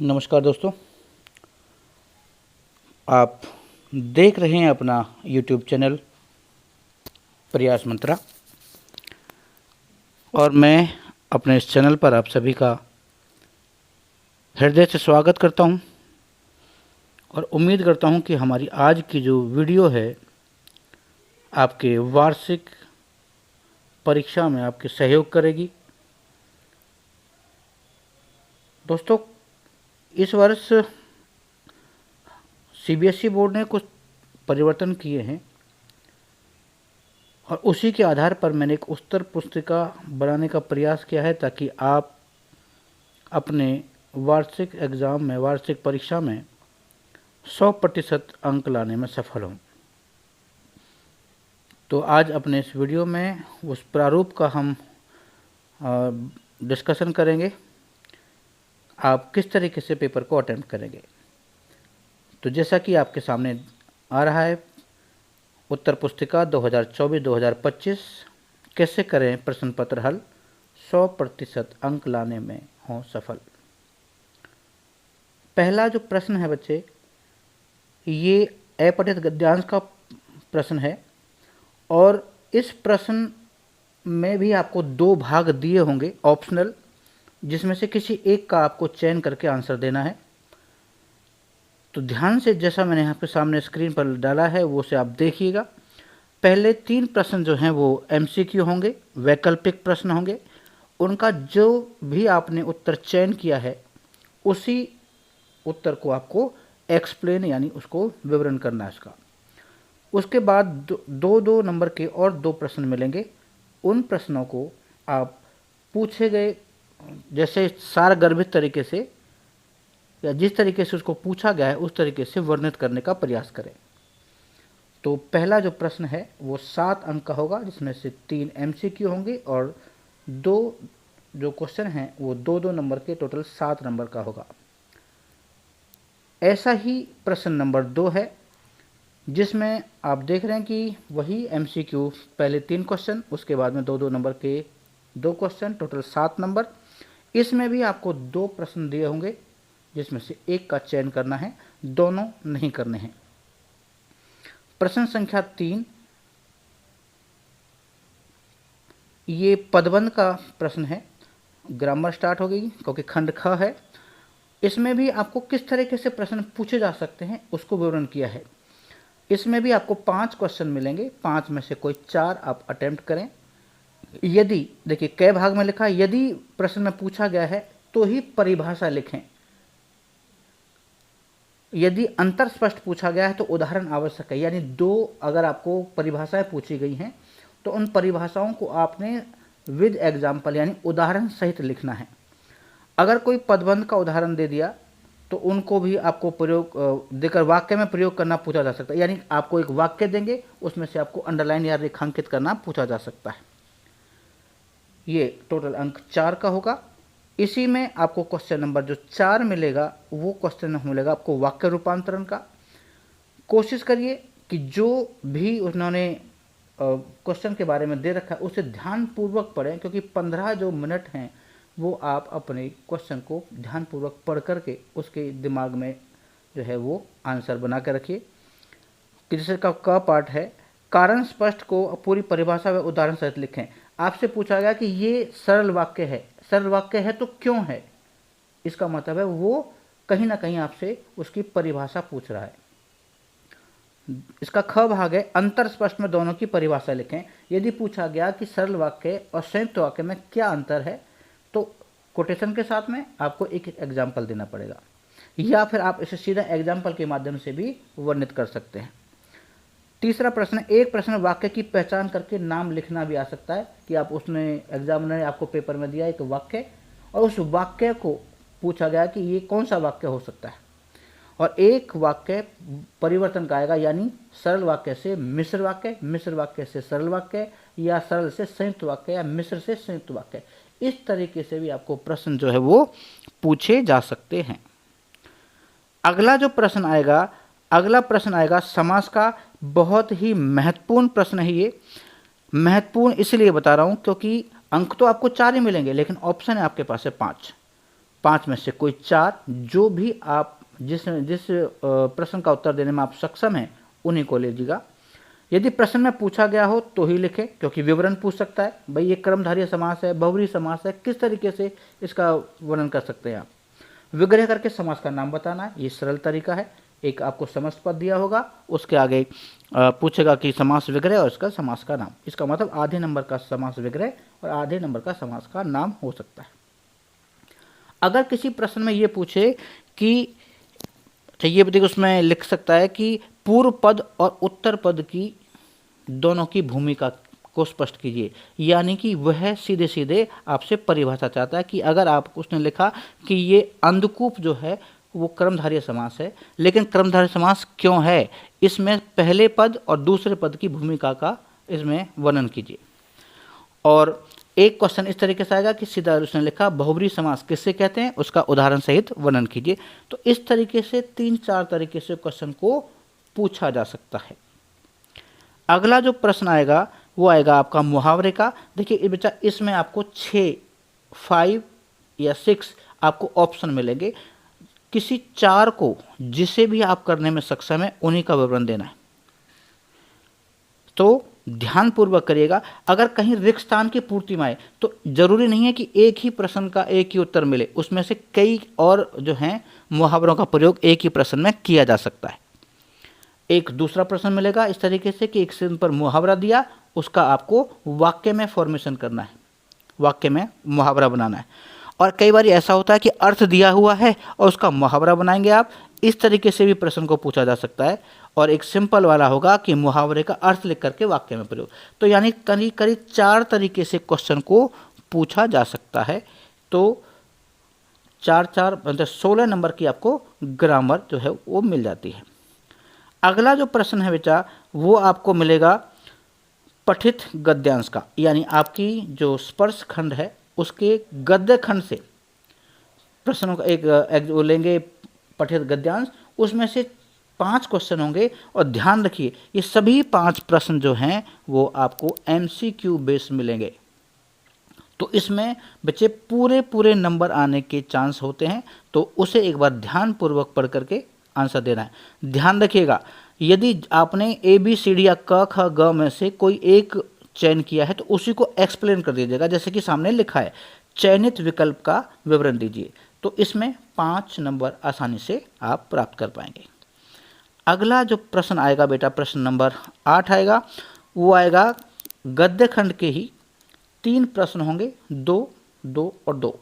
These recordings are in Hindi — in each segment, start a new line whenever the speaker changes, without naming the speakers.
नमस्कार दोस्तों, आप देख रहे हैं अपना YouTube चैनल प्रयास मंत्रा और मैं अपने इस चैनल पर आप सभी का हृदय से स्वागत करता हूं और उम्मीद करता हूं कि हमारी आज की जो वीडियो है आपके वार्षिक परीक्षा में आपके सहयोग करेगी। दोस्तों, इस वर्ष CBSE बोर्ड ने कुछ परिवर्तन किए हैं और उसी के आधार पर मैंने एक उत्तर पुस्तिका बनाने का प्रयास किया है ताकि आप अपने वार्षिक एग्ज़ाम में, वार्षिक परीक्षा में 100% अंक लाने में सफल हों। तो आज अपने इस वीडियो में उस प्रारूप का हम डिस्कशन करेंगे, आप किस तरीके से पेपर को अटेम्प्ट करेंगे। तो जैसा कि आपके सामने आ रहा है, उत्तर पुस्तिका 2024-2025 कैसे करें प्रश्न पत्र हल 100% अंक लाने में हों सफल। पहला जो प्रश्न है बच्चे, ये अपठित गद्यांश का प्रश्न है और इस प्रश्न में भी आपको 2 भाग दिए होंगे ऑप्शनल, जिसमें से किसी एक का आपको चयन करके आंसर देना है। तो ध्यान से, जैसा मैंने यहाँ पे सामने स्क्रीन पर डाला है वो से आप देखिएगा। पहले 3 प्रश्न जो हैं वो MCQ होंगे, वैकल्पिक प्रश्न होंगे। उनका जो भी आपने उत्तर चयन किया है उसी उत्तर को आपको एक्सप्लेन यानी उसको विवरण करना है इसका। उसके बाद 2 नंबर के और 2 प्रश्न मिलेंगे। उन प्रश्नों को आप पूछे गए जैसे सारगर्भित तरीके से या जिस तरीके से उसको पूछा गया है उस तरीके से वर्णित करने का प्रयास करें। तो पहला जो प्रश्न है वो 7 अंक का होगा, जिसमें से 3 MCQ होंगे और 2 जो क्वेश्चन हैं वो 2-2 नंबर के, टोटल 7 नंबर का होगा। ऐसा ही प्रश्न नंबर 2 है, जिसमें आप देख रहे हैं कि वही MCQ, पहले 3 क्वेश्चन, उसके बाद में 2-2 नंबर के 2 क्वेश्चन, टोटल 7 नंबर। इसमें भी आपको 2 प्रश्न दिए होंगे, जिसमें से एक का चयन करना है, दोनों नहीं करने हैं। प्रश्न संख्या 3, ये पदबंध का प्रश्न है। ग्रामर स्टार्ट हो गई क्योंकि खंड ख है। इसमें भी आपको किस तरीके से प्रश्न पूछे जा सकते हैं उसको विवरण किया है। इसमें भी आपको 5 क्वेश्चन मिलेंगे, 5 में से कोई 4 आप अटेम्प्ट करें। यदि, देखिए कै भाग में लिखा है, यदि प्रश्न में पूछा गया है तो ही परिभाषा लिखें। यदि अंतर स्पष्ट पूछा गया है तो उदाहरण आवश्यक है, यानी 2 अगर आपको परिभाषाएं पूछी गई हैं तो उन परिभाषाओं को आपने विद एग्जाम्पल यानी उदाहरण सहित लिखना है। अगर कोई पदबंध का उदाहरण दे दिया तो उनको भी आपको प्रयोग देकर वाक्य में प्रयोग करना पूछा जा सकता है, यानी आपको एक वाक्य देंगे, उसमें से आपको अंडरलाइन या रेखांकित करना पूछा जा सकता है। ये टोटल अंक 4 का होगा। इसी में आपको क्वेश्चन नंबर जो 4 मिलेगा वो क्वेश्चन मिलेगा आपको वाक्य रूपांतरण का। कोशिश करिए कि जो भी उन्होंने क्वेश्चन के बारे में दे रखा है उसे ध्यानपूर्वक पढ़ें, क्योंकि 15 जो मिनट हैं वो आप अपने क्वेश्चन को ध्यानपूर्वक पढ़ करके उसके दिमाग में जो है वो आंसर बना कर रखिए। कि जैसे का पार्ट है, कारण स्पष्ट को पूरी परिभाषा व उदाहरण सहित लिखें। आपसे पूछा गया कि ये सरल वाक्य है, सरल वाक्य है तो क्यों है, इसका मतलब है वो कहीं ना कहीं आपसे उसकी परिभाषा पूछ रहा है। इसका ख भाग है, अंतर स्पष्ट में दोनों की परिभाषा लिखें। यदि पूछा गया कि सरल वाक्य और संयुक्त वाक्य में क्या अंतर है तो कोटेशन के साथ में आपको एक एग्जाम्पल देना पड़ेगा, या फिर आप इसे सीधा एग्जाम्पल के माध्यम से भी वर्णित कर सकते हैं। तीसरा प्रश्न, एक प्रश्न वाक्य की पहचान करके नाम लिखना भी आ सकता है कि आप उसने एग्जामिनर ने आपको पेपर में दिया एक वाक्य और उस वाक्य को पूछा गया कि ये कौन सा वाक्य हो सकता है, और एक वाक्य परिवर्तन का आएगा, यानी सरल वाक्य से मिश्र वाक्य, मिश्र वाक्य से सरल वाक्य, या सरल से संयुक्त वाक्य, या मिश्र से संयुक्त वाक्य। इस तरीके से भी आपको प्रश्न जो है वो पूछे जा सकते हैं। अगला जो प्रश्न आएगा, अगला प्रश्न आएगा समास का। बहुत ही महत्वपूर्ण प्रश्न है ये। महत्वपूर्ण इसलिए बता रहा हूं क्योंकि अंक तो आपको 4 ही मिलेंगे, लेकिन ऑप्शन है आपके पास है 5। 5 में से कोई 4, जो भी आप जिस जिस प्रश्न का उत्तर देने में आप सक्षम हैं उन्हीं को लीजिएगा। यदि प्रश्न में पूछा गया हो तो ही लिखें, क्योंकि विवरण पूछ सकता है, भाई ये कर्मधारय समास है, बहुव्रीहि समास है, किस तरीके से इसका वर्णन कर सकते हैं आप। विग्रह करके समास का नाम बताना है, ये सरल तरीका है। एक आपको समस्त पद दिया होगा, उसके आगे पूछेगा कि समास विग्रह और इसका समास का नाम। इसका मतलब आधे नंबर का समास विग्रह और आधे नंबर का समास का नाम हो सकता है। अगर किसी प्रश्न में ये पूछे कि ये देखिए, उसमें लिख सकता है कि पूर्व पद और उत्तर पद की दोनों की भूमिका को स्पष्ट कीजिए, यानी कि वह सीधे सीधे आपसे परिभाषा चाहता है कि अगर आप उसने लिखा कि ये अंधकूप जो है वो कर्मधारय समास है, लेकिन कर्मधारय समास क्यों है, इसमें पहले पद और दूसरे पद की भूमिका का इसमें वर्णन कीजिए। और एक क्वेश्चन इस तरीके से आएगा कि सीधा उसने लिखा बहुव्रीहि समास किससे कहते हैं, उसका उदाहरण सहित वर्णन कीजिए। तो इस तरीके से 3-4 तरीके से क्वेश्चन को पूछा जा सकता है। अगला जो प्रश्न आएगा वो आएगा आपका मुहावरे का। देखिए बच्चा, इसमें आपको 6, 5 या 6 आपको ऑप्शन मिलेंगे। किसी 4 को जिसे भी आप करने में सक्षम है उन्हीं का विवरण देना है, तो ध्यानपूर्वक करिएगा। अगर कहीं रिक्त स्थान की पूर्ति में आए तो जरूरी नहीं है कि एक ही प्रश्न का एक ही उत्तर मिले, उसमें से कई और जो हैं मुहावरों का प्रयोग एक ही प्रश्न में किया जा सकता है। एक दूसरा प्रश्न मिलेगा इस तरीके से कि एक शब्द पर मुहावरा दिया, उसका आपको वाक्य में फॉर्मेशन करना है, वाक्य में मुहावरा बनाना है। और कई बार ऐसा होता है कि अर्थ दिया हुआ है और उसका मुहावरा बनाएंगे आप, इस तरीके से भी प्रश्न को पूछा जा सकता है। और एक सिंपल वाला होगा कि मुहावरे का अर्थ लिख करके वाक्य में प्रयोग। तो यानी करीब करीब 4 तरीके से क्वेश्चन को पूछा जा सकता है। तो 4-4 मतलब 16 नंबर की आपको ग्रामर जो है वो मिल जाती है। अगला जो प्रश्न है बेटा वो आपको मिलेगा पठित गद्यांश का, यानी आपकी जो स्पर्श खंड है उसके गद्य खंड से प्रश्नों का एक वो लेंगे पठित गद्यांश, उसमें से 5 क्वेश्चन होंगे। और ध्यान रखिए ये सभी 5 प्रश्न जो हैं वो आपको MCQ बेस मिलेंगे। तो इसमें बच्चे पूरे नंबर आने के चांस होते हैं, तो उसे एक बार ध्यानपूर्वक पढ़ करके आंसर देना है। ध्यान रखिएगा, यदि आपने ABCD या क ख ग में से कोई एक चयन किया है तो उसी को एक्सप्लेन कर दीजिएगा, जैसे कि सामने लिखा है चयनित विकल्प का विवरण दीजिए। तो इसमें 5 नंबर आसानी से आप प्राप्त कर पाएंगे। अगला जो प्रश्न आएगा बेटा, प्रश्न नंबर 8 आएगा, वो आएगा गद्य खंड के ही 3 प्रश्न होंगे, 2, 2 और 2।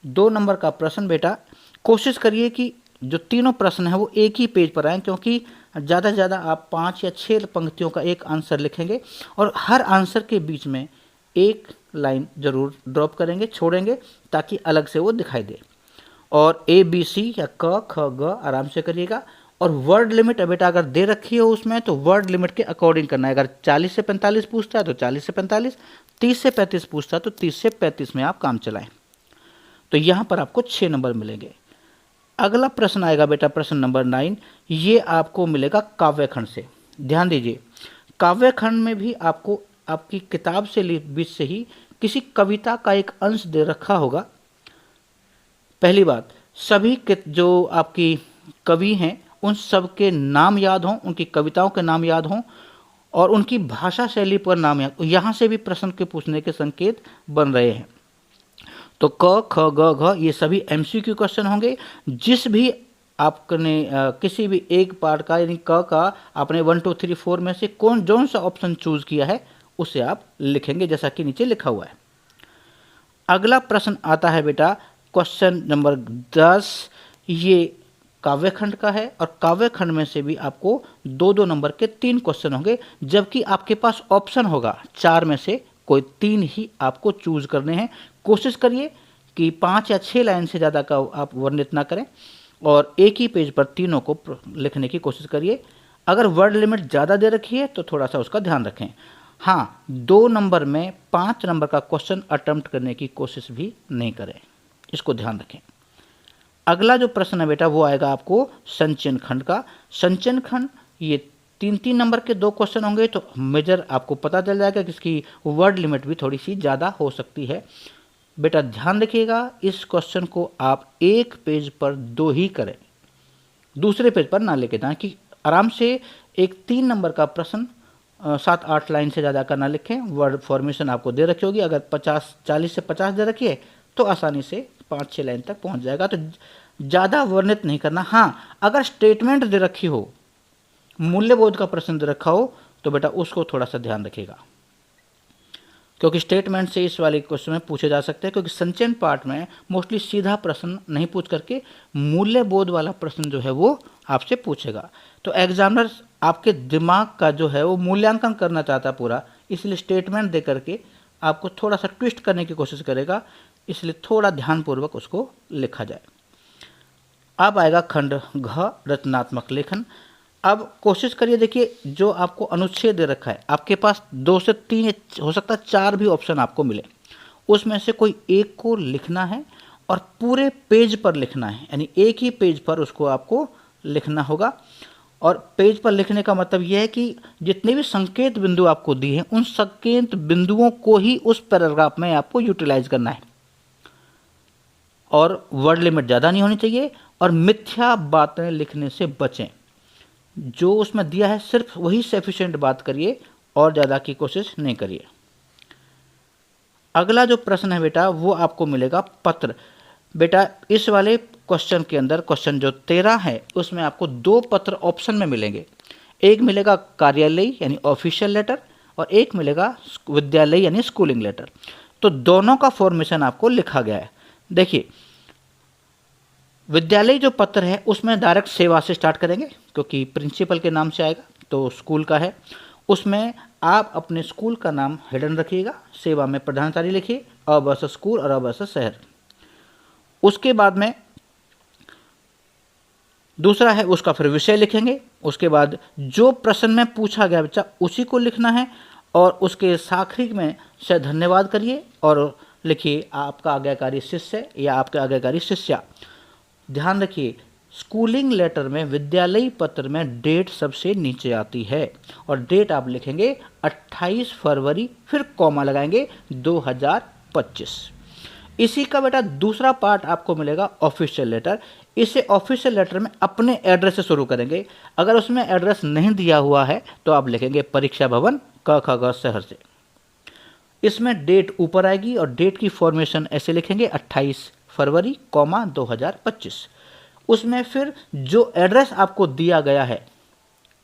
2 नंबर का प्रश्न बेटा, कोशिश करिए कि जो तीनों प्रश्न हैं वो एक ही पेज पर आएँ, क्योंकि ज़्यादा से ज़्यादा आप 5 या 6 पंक्तियों का एक आंसर लिखेंगे और हर आंसर के बीच में एक लाइन जरूर ड्रॉप करेंगे, छोड़ेंगे, ताकि अलग से वो दिखाई दे। और ABC या क ख ग आराम से करिएगा। और वर्ड लिमिट बेटा अगर दे रखी हो उसमें तो वर्ड लिमिट के अकॉर्डिंग करना है। अगर 40 से 45 पूछता है तो 40 से 45, 30 से 35 पूछता है तो 30 से 35 में आप काम चलाएं। तो यहाँ पर आपको 6 नंबर मिलेंगे। अगला प्रश्न आएगा बेटा प्रश्न नंबर 9, ये आपको मिलेगा काव्य खंड से। ध्यान दीजिए, काव्य खंड में भी आपको आपकी किताब से बीच से ही किसी कविता का एक अंश दे रखा होगा। पहली बात, सभी जो आपकी कवि हैं उन सब के नाम याद हों, उनकी कविताओं के नाम याद हों और उनकी भाषा शैली पर नाम याद। यहाँ से भी प्रश्न के पूछने के संकेत बन रहे हैं। तो क ख ग घ ये सभी MCQ क्वेश्चन होंगे। जिस भी आपने किसी भी एक पार्ट का यानी क का आपने 1 2 3 4 में से कौन सा ऑप्शन चूज किया है उसे आप लिखेंगे, जैसा कि नीचे लिखा हुआ है। अगला प्रश्न आता है बेटा क्वेश्चन नंबर 10, ये काव्य खंड का है और काव्य खंड में से भी आपको 2-2 नंबर के 3 क्वेश्चन होंगे, जबकि आपके पास ऑप्शन होगा 4 में से कोई 3 ही आपको चूज करने हैं। कोशिश करिए कि 5 या 6 लाइन से ज़्यादा का आप वर्णित ना करें और एक ही पेज पर तीनों को लिखने की कोशिश करिए। अगर वर्ड लिमिट ज़्यादा दे रखी है तो थोड़ा सा उसका ध्यान रखें। हाँ, 2 नंबर में 5 नंबर का क्वेश्चन अटेम्प्ट करने की कोशिश भी नहीं करें, इसको ध्यान रखें। अगला जो प्रश्न है बेटा वो आएगा आपको संचयन खंड का। संचयन खंड ये 3-3 नंबर के 2 क्वेश्चन होंगे, तो मेजर आपको पता चल जाएगा कि इसकी वर्ड लिमिट भी थोड़ी सी ज़्यादा हो सकती है। बेटा ध्यान रखिएगा, इस क्वेश्चन को आप एक पेज पर 2 ही करें, दूसरे पेज पर ना लेके जाएं, कि आराम से एक 3 नंबर का प्रश्न 7-8 लाइन से ज़्यादा का ना लिखें। वर्ड फॉर्मेशन आपको दे रखी होगी, अगर 40 से 50 दे रखी है तो आसानी से 5-6 लाइन तक पहुंच जाएगा, तो ज़्यादा वर्णित नहीं करना। हाँ, अगर स्टेटमेंट दे रखी हो, मूल्यबोध का प्रश्न दे रखा हो, तो बेटा उसको थोड़ा सा ध्यान रखिएगा, क्योंकि स्टेटमेंट से इस वाले क्वेश्चन में पूछे जा सकते हैं, क्योंकि संचयन पार्ट में मोस्टली सीधा प्रश्न नहीं पूछ करके मूल्यबोध वाला प्रश्न जो है वो आपसे पूछेगा। तो एग्जामिनर आपके दिमाग का जो है वो मूल्यांकन करना चाहता है पूरा, इसलिए स्टेटमेंट दे करके आपको थोड़ा सा ट्विस्ट करने की कोशिश करेगा, इसलिए थोड़ा ध्यानपूर्वक उसको लिखा जाए। अब आएगा खंड घ, रचनात्मक लेखन। अब कोशिश करिए, देखिए जो आपको अनुच्छेद दे रखा है, आपके पास 2 से 3 हो सकता है 4 भी ऑप्शन आपको मिले, उसमें से कोई एक को लिखना है और पूरे पेज पर लिखना है, यानी एक ही पेज पर उसको आपको लिखना होगा। और पेज पर लिखने का मतलब यह है कि जितने भी संकेत बिंदु आपको दिए हैं उन संकेत बिंदुओं को ही उस पैराग्राफ में आपको यूटिलाइज करना है, और वर्ड लिमिट ज़्यादा नहीं होनी चाहिए, और मिथ्या बातें लिखने से बचें। जो उसमें दिया है सिर्फ वही सफिशिएंट बात करिए, और ज़्यादा की कोशिश नहीं करिए। अगला जो प्रश्न है बेटा वो आपको मिलेगा पत्र। बेटा इस वाले क्वेश्चन के अंदर, क्वेश्चन जो 13 है, उसमें आपको 2 पत्र ऑप्शन में मिलेंगे। एक मिलेगा कार्यालय यानी ऑफिशियल लेटर, और एक मिलेगा विद्यालय यानी स्कूलिंग लेटर। तो दोनों का फॉर्मेशन आपको लिखा गया है। देखिए, विद्यालय जो पत्र है उसमें डायरेक्ट सेवा से स्टार्ट करेंगे, क्योंकि प्रिंसिपल के नाम से आएगा, तो स्कूल का है। उसमें आप अपने स्कूल का नाम हिडन रखिएगा, सेवा में प्रधानाचार्य लिखिए, अ वर्सेस स्कूल और अ वर्सेस शहर। उसके बाद में दूसरा है उसका फिर विषय लिखेंगे। उसके बाद जो प्रश्न में पूछा गया बच्चा उसी को लिखना है, और उसके साखरी में से धन्यवाद करिए और लिखिए आपका आज्ञाकारी शिष्य या आपके आज्ञाकारी शिष्या। ध्यान रखिए, स्कूलिंग लेटर में, विद्यालय पत्र में डेट सबसे नीचे आती है, और डेट आप लिखेंगे 28 फरवरी, फिर कॉमा लगाएंगे 2025। इसी का बेटा दूसरा पार्ट आपको मिलेगा ऑफिशियल लेटर। इसे ऑफिशियल लेटर में अपने एड्रेस से शुरू करेंगे। अगर उसमें एड्रेस नहीं दिया हुआ है तो आप लिखेंगे परीक्षा भवन क ख ग शहर से। इसमें डेट ऊपर आएगी, और डेट की फॉर्मेशन ऐसे लिखेंगे 28 फरवरी, 2025। उसमें फिर जो एड्रेस आपको दिया गया है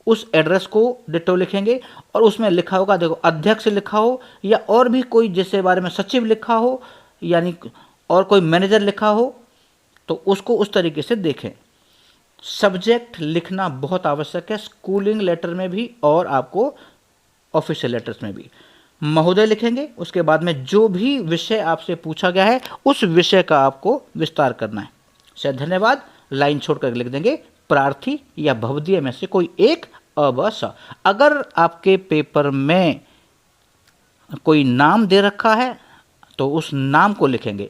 उस एड्रेस को डिटो लिखेंगे, और उसमें लिखा होगा, देखो अध्यक्ष लिखा हो या और भी कोई, जिसके बारे में सचिव लिखा हो यानी और कोई मैनेजर लिखा हो, तो उसको उस तरीके से देखें। सब्जेक्ट लिखना बहुत आवश्यक है, स्कूलिंग लेटर में भी और आपको ऑफिशियल लेटर्स में भी। महोदय लिखेंगे, उसके बाद में जो भी विषय आपसे पूछा गया है उस विषय का आपको विस्तार करना है। शायद धन्यवाद लाइन छोड़कर लिख देंगे प्रार्थी या भवदीय में से कोई एक अवश्य। अगर आपके पेपर में कोई नाम दे रखा है तो उस नाम को लिखेंगे।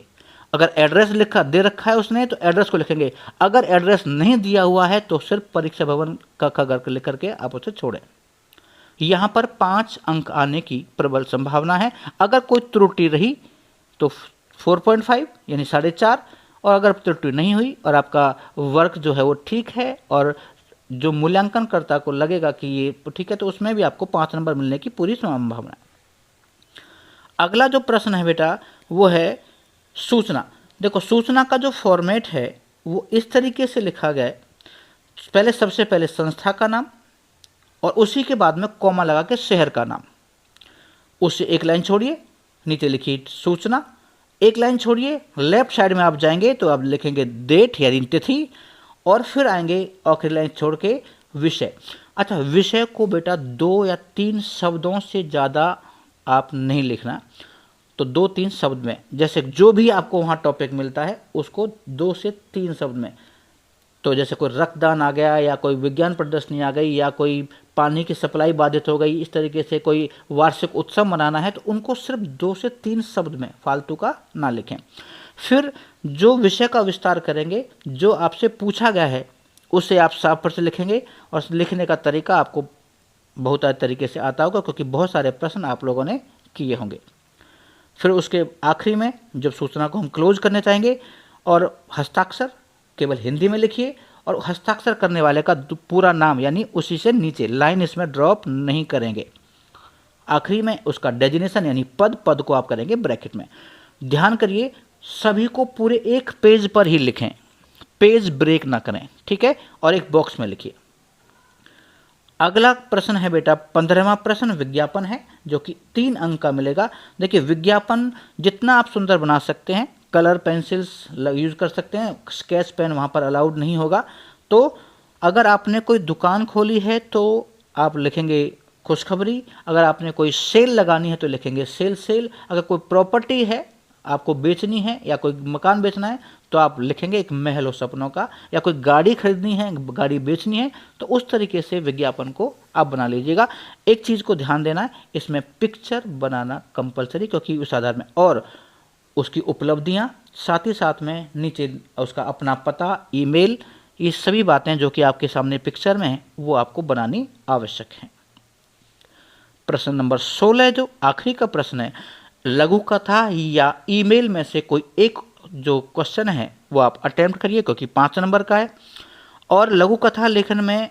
अगर एड्रेस लिखा दे रखा है उसने तो एड्रेस को लिखेंगे। अगर एड्रेस नहीं दिया हुआ है तो सिर्फ परीक्षा भवन का खगर लिख करके आप उसे छोड़ें। यहाँ पर 5 अंक आने की प्रबल संभावना है। अगर कोई त्रुटि रही तो 4.5 यानी 4.5, और अगर त्रुटि नहीं हुई और आपका वर्क जो है वो ठीक है और जो मूल्यांकनकर्ता को लगेगा कि ये ठीक है तो उसमें भी आपको 5 नंबर मिलने की पूरी संभावना है। अगला जो प्रश्न है बेटा वो है सूचना। देखो सूचना का जो फॉर्मेट है वो इस तरीके से लिखा गया है, पहले सबसे पहले संस्था का नाम और उसी के बाद में कॉमा लगा के शहर का नाम, उससे एक लाइन छोड़िए, नीचे लिखिए सूचना, एक लाइन छोड़िए, लेफ्ट साइड में आप जाएंगे तो आप लिखेंगे डेट यानी तिथि, और फिर आएंगे आखिरी लाइन छोड़ के विषय। अच्छा, विषय को बेटा 2 या 3 शब्दों से ज़्यादा आप नहीं लिखना, तो 2-3 शब्द में, जैसे जो भी आपको वहाँ टॉपिक मिलता है उसको 2 से 3 शब्द में, तो जैसे कोई रक्तदान आ गया या कोई विज्ञान प्रदर्शनी आ गई या कोई पानी की सप्लाई बाधित हो गई, इस तरीके से कोई वार्षिक उत्सव मनाना है तो उनको सिर्फ 2 से 3 शब्द में, फालतू का ना लिखें। फिर जो विषय का विस्तार करेंगे, जो आपसे पूछा गया है उसे आप साफ पर से लिखेंगे, और लिखने का तरीका आपको बहुत तरीके से आता होगा क्योंकि बहुत सारे प्रश्न आप लोगों ने किए होंगे। फिर उसके आखिरी में जब सूचना को हम क्लोज करने चाहेंगे, और हस्ताक्षर केवल हिंदी में लिखिए, और हस्ताक्षर करने वाले का पूरा नाम यानी उसी से नीचे लाइन इसमें ड्रॉप नहीं करेंगे। आखिरी में उसका डेजिग्नेशन यानी पद को आप करेंगे ब्रैकेट में। ध्यान करिए, सभी को पूरे एक पेज पर ही लिखें, पेज ब्रेक ना करें, ठीक है, और एक बॉक्स में लिखिए। अगला प्रश्न है बेटा 15वां प्रश्न, विज्ञापन है, जो कि 3 अंक का मिलेगा। देखिए, विज्ञापन जितना आप सुंदर बना सकते हैं, कलर पेंसिल्स यूज कर सकते हैं, स्केच पेन वहाँ पर अलाउड नहीं होगा। तो अगर आपने कोई दुकान खोली है तो आप लिखेंगे खुशखबरी, अगर आपने कोई सेल लगानी है तो लिखेंगे सेल, अगर कोई प्रॉपर्टी है आपको बेचनी है या कोई मकान बेचना है तो आप लिखेंगे एक महल हो सपनों का, या कोई गाड़ी खरीदनी है, गाड़ी बेचनी है, तो उस तरीके से विज्ञापन को आप बना लीजिएगा। एक चीज़ को ध्यान देना है, इसमें पिक्चर बनाना कंपलसरी, क्योंकि उस आधार में और उसकी उपलब्धियां, साथ ही साथ में नीचे उसका अपना पता, ईमेल, ये सभी बातें जो कि आपके सामने पिक्चर में हैं वो आपको बनानी आवश्यक है। प्रश्न नंबर 16 जो आखिरी का प्रश्न है, लघु कथा या ईमेल में से कोई एक जो क्वेश्चन है वो आप अटेम्प्ट करिए, क्योंकि 5 नंबर का है। और लघु कथा लेखन में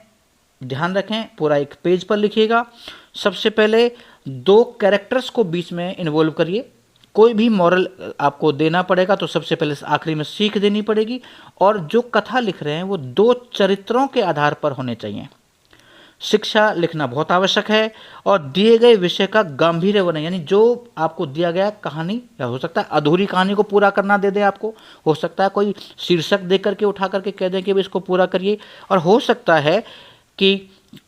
ध्यान रखें, पूरा एक पेज पर लिखिएगा। सबसे पहले 2 कैरेक्टर्स को बीच में इन्वॉल्व करिए। कोई भी मॉरल आपको देना पड़ेगा तो सबसे पहले आखिरी में सीख देनी पड़ेगी, और जो कथा लिख रहे हैं वो 2 चरित्रों के आधार पर होने चाहिए। शिक्षा लिखना बहुत आवश्यक है, और दिए गए विषय का गांभीर्य वर्णन, यानी जो आपको दिया गया कहानी, या हो सकता है अधूरी कहानी को पूरा करना दे दे आपको, हो सकता है कोई शीर्षक दे करके उठा करके कह दें कि इसको पूरा करिए, और हो सकता है कि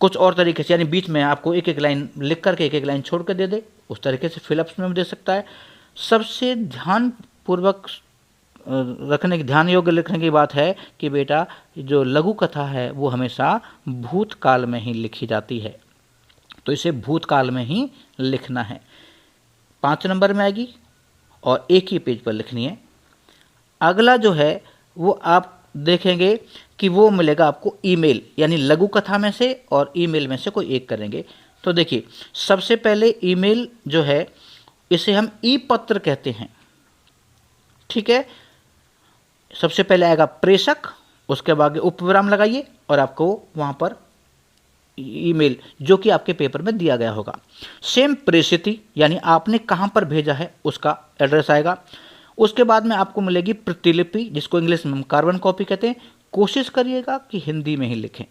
कुछ और तरीके से, यानी बीच में आपको एक लाइन लिख करके एक लाइन छोड़ कर दे दे, उस तरीके से फिलअप्स में भी दे सकता है। सबसे ध्यानपूर्वक रखने की, ध्यान योग्य लिखने की बात है कि बेटा जो लघु कथा है वो हमेशा भूतकाल में ही लिखी जाती है, तो इसे भूतकाल में ही लिखना है। 5 नंबर में आएगी और एक ही पेज पर लिखनी है। अगला जो है वो आप देखेंगे कि वो मिलेगा आपको ईमेल, यानी लघु कथा में से और ईमेल में से कोई एक करेंगे। तो देखिए, सबसे पहले ईमेल जो है इसे हम ई पत्र कहते हैं, ठीक है। सबसे पहले आएगा प्रेषक, उसके बाद उपविराम लगाइए और आपको वहां पर ईमेल जो कि आपके पेपर में दिया गया होगा। सेम प्रेषिति, यानी आपने कहां पर भेजा है उसका एड्रेस आएगा। उसके बाद में आपको मिलेगी प्रतिलिपि, जिसको इंग्लिश में हम कार्बन कॉपी कहते हैं। कोशिश करिएगा कि हिंदी में ही लिखें।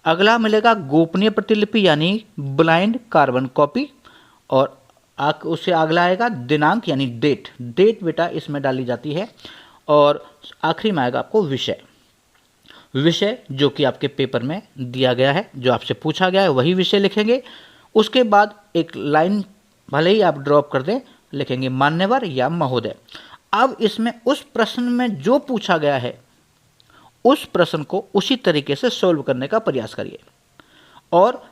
अगला मिलेगा गोपनीय प्रतिलिपि, यानी ब्लाइंड कार्बन कॉपी। और उससे अगला आएगा दिनांक, यानी डेट बेटा इसमें डाली जाती है। और आखिरी में आएगा आपको विषय जो कि आपके पेपर में दिया गया है, जो आपसे पूछा गया है वही विषय लिखेंगे। उसके बाद एक लाइन भले ही आप ड्रॉप कर दें, लिखेंगे मान्यवर या महोदय। अब इसमें उस प्रश्न में जो पूछा गया है उस प्रश्न को उसी तरीके से सॉल्व करने का प्रयास करिए, और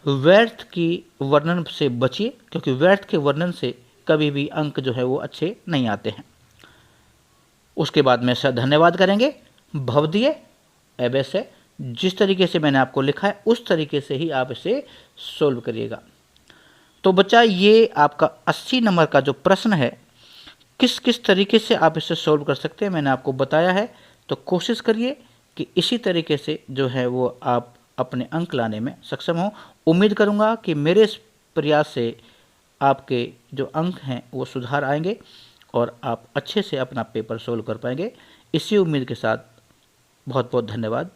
व्यर्थ की वर्णन से बचिए, क्योंकि व्यर्थ के वर्णन से कभी भी अंक जो है वो अच्छे नहीं आते हैं। उसके बाद में सर धन्यवाद करेंगे, भवदीय एबेस है, जिस तरीके से मैंने आपको लिखा है उस तरीके से ही आप इसे सोल्व करिएगा। तो बच्चा ये आपका 80 नंबर का जो प्रश्न है, किस किस तरीके से आप इसे सोल्व कर सकते हैं मैंने आपको बताया है। तो कोशिश करिए कि इसी तरीके से जो है वो आप अपने अंक लाने में सक्षम हो। उम्मीद करूंगा कि मेरे इस प्रयास से आपके जो अंक हैं वो सुधार आएंगे और आप अच्छे से अपना पेपर सोल्व कर पाएंगे। इसी उम्मीद के साथ बहुत बहुत धन्यवाद।